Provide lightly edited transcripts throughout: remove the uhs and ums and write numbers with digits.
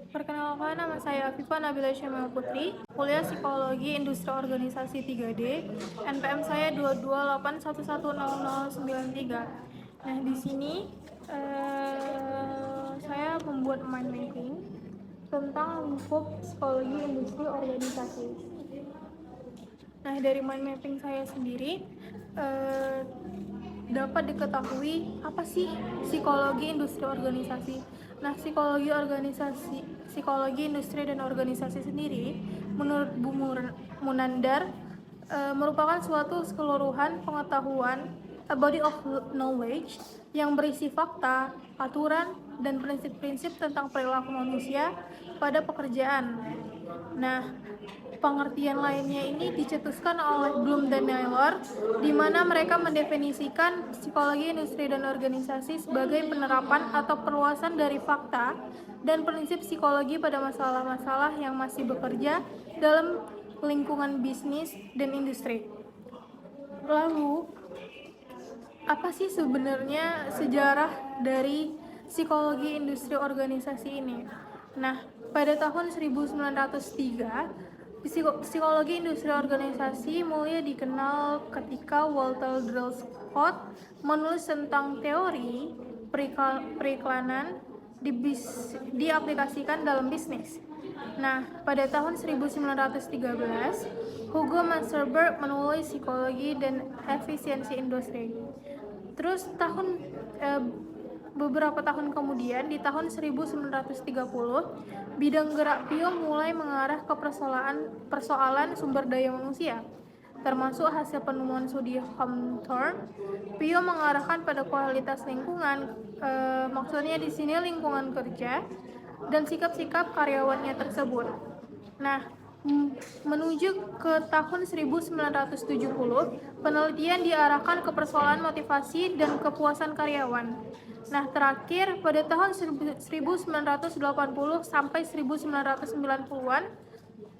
Perkenalkan, nama saya Afifa Nabila Syamil Putri, kuliah Psikologi Industri Organisasi 3D, NPM saya 228110093. Nah, di sini saya membuat mind mapping tentang lingkup psikologi industri organisasi. Nah, dari mind mapping saya sendiri dapat diketahui apa sih psikologi industri organisasi. Nah, psikologi industri dan organisasi sendiri menurut Bu Munandar merupakan suatu keseluruhan pengetahuan, a body of knowledge yang berisi fakta, aturan, dan prinsip-prinsip tentang perilaku manusia pada pekerjaan. Nah, pengertian lainnya ini dicetuskan oleh Bloom dan Naylor, di mana mereka mendefinisikan psikologi industri dan organisasi sebagai penerapan atau perluasan dari fakta dan prinsip psikologi pada masalah-masalah yang masih bekerja dalam lingkungan bisnis dan industri. Lalu, apa sih sebenarnya sejarah dari psikologi industri organisasi ini? Nah, pada tahun 1903, psikologi industri organisasi mulai dikenal ketika Walter Drill Scott menulis tentang teori periklanan diaplikasikan dalam bisnis. Nah, pada tahun 1913, Hugo Manselberg menulis psikologi dan efisiensi industri. Terus beberapa tahun kemudian, di tahun 1930, bidang gerak Pio mulai mengarah ke persoalan sumber daya manusia, termasuk hasil penemuan studi Hawthorne. Pio mengarahkan pada kualitas lingkungan, maksudnya di sini lingkungan kerja dan sikap-sikap karyawannya tersebut. Nah, menuju ke tahun 1970, penelitian diarahkan ke persoalan motivasi dan kepuasan karyawan. Nah, terakhir pada tahun 1980 sampai 1990-an,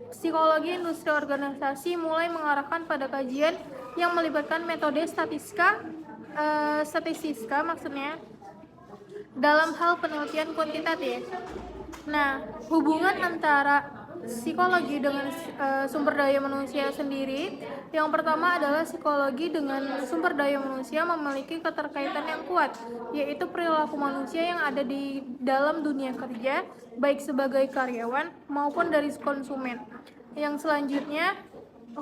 psikologi industri organisasi mulai mengarahkan pada kajian yang melibatkan metode statistika maksudnya dalam hal penelitian kuantitatif. Nah, hubungan antara psikologi dengan sumber daya manusia sendiri, yang pertama adalah psikologi dengan sumber daya manusia memiliki keterkaitan yang kuat, yaitu perilaku manusia yang ada di dalam dunia kerja, baik sebagai karyawan maupun dari konsumen. Yang selanjutnya,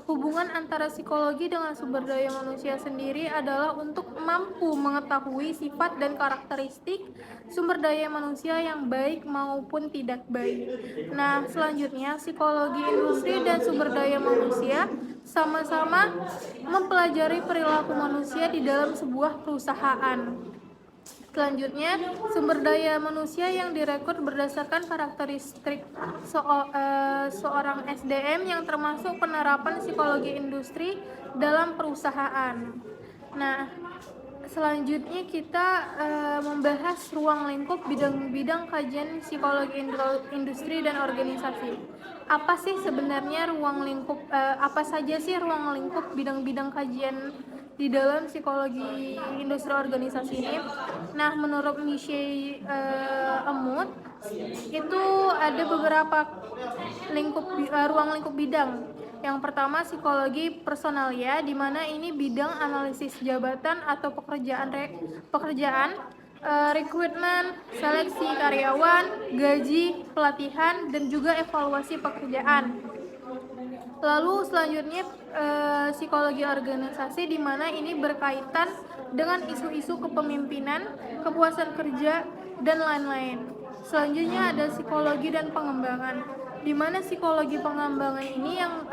hubungan antara psikologi dengan sumber daya manusia sendiri adalah untuk mampu mengetahui sifat dan karakteristik sumber daya manusia yang baik maupun tidak baik. Nah, selanjutnya psikologi industri dan sumber daya manusia sama-sama mempelajari perilaku manusia di dalam sebuah perusahaan. Selanjutnya, sumber daya manusia yang direkrut berdasarkan karakteristik seorang SDM yang termasuk penerapan psikologi industri dalam perusahaan. Nah, selanjutnya kita membahas ruang lingkup bidang-bidang kajian psikologi industri dan organisasi. Apa sih sebenarnya ruang lingkup? Apa saja sih ruang lingkup bidang-bidang kajian di dalam psikologi industri organisasi ini? Nah, menurut Michelle Amut, itu ada beberapa ruang lingkup bidang. Yang pertama, psikologi personalia, di mana ini bidang analisis jabatan atau pekerjaan, rekrutmen, seleksi karyawan, gaji, pelatihan, dan juga evaluasi pekerjaan. Lalu selanjutnya psikologi organisasi, di mana ini berkaitan dengan isu-isu kepemimpinan, kepuasan kerja, dan lain-lain. Selanjutnya ada psikologi dan pengembangan, di mana psikologi pengembangan ini yang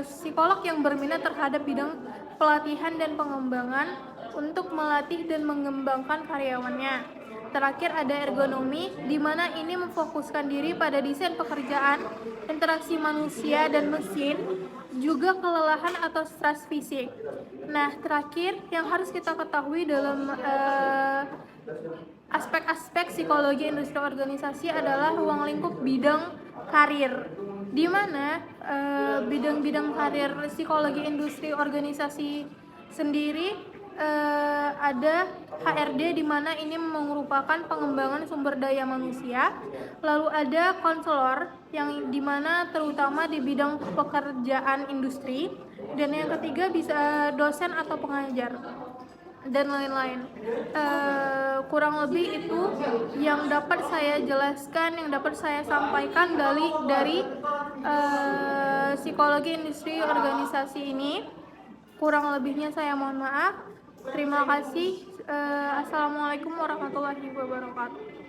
psikolog yang berminat terhadap bidang pelatihan dan pengembangan untuk melatih dan mengembangkan karyawannya. Terakhir ada ergonomi, di mana ini memfokuskan diri pada desain pekerjaan, interaksi manusia dan mesin, juga kelelahan atau stres fisik. Nah, terakhir yang harus kita ketahui dalam aspek-aspek psikologi industri organisasi adalah ruang lingkup bidang karir, di mana bidang-bidang karir psikologi industri organisasi sendiri ada HRD di mana ini merupakan pengembangan sumber daya manusia. Lalu ada konselor yang di mana terutama di bidang pekerjaan industri, dan yang ketiga bisa dosen atau pengajar dan lain-lain. Kurang lebih itu yang dapat saya jelaskan, yang dapat saya sampaikan dari psikologi industri organisasi ini. Kurang lebihnya saya mohon maaf. Terima kasih. Assalamualaikum warahmatullahi wabarakatuh.